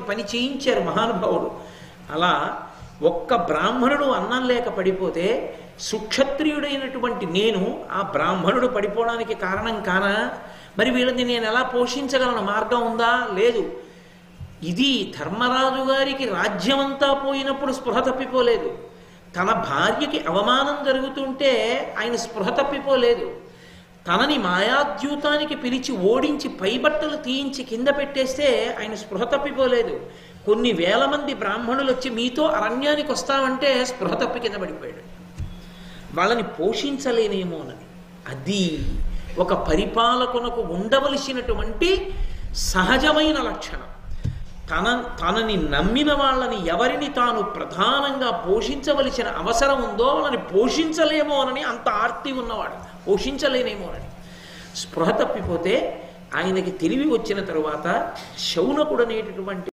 పని చేయించారు మహానుభావుడు. అలా ఒక్క బ్రాహ్మణుడు అన్నం లేక పడిపోతే సుక్షత్రియుడైనటువంటి నేను ఆ బ్రాహ్మణుడు పడిపోవడానికి కారణం కానా? మరి వీళ్ళని నేను ఎలా పోషించగలను? మార్గం ఉందా? లేదు. ఇది ధర్మరాజు గారికి రాజ్యమంతా పోయినప్పుడు స్పృహ తప్పిపోలేదు. తన భార్యకి అవమానం జరుగుతుంటే ఆయన స్పృహ తప్పిపోలేదు. తనని మాయాద్యూతానికి పిలిచి ఓడించి పైబట్టలు తీయించి కింద పెట్టేస్తే ఆయన స్పృహ తప్పిపోలేదు. కొన్ని వేల మంది బ్రాహ్మణులు వచ్చి మీతో అరణ్యానికి వస్తామంటే స్పృహ తప్పి కింద పడిపోయాడు. వాళ్ళని పోషించలేనేమోనని. అది ఒక పరిపాలకునకు ఉండవలసినటువంటి సహజమైన లక్షణం. తనని నమ్మిన వాళ్ళని ఎవరిని తాను ప్రధానంగా పోషించవలసిన అవసరం ఉందో వాళ్ళని పోషించలేమోనని అంత ఆర్తి ఉన్నవాడు, పోషించలేనేమోనని. స్పృహ తప్పిపోతే ఆయనకి తెలివి వచ్చిన తరువాత శౌనకుడు అనేటటువంటి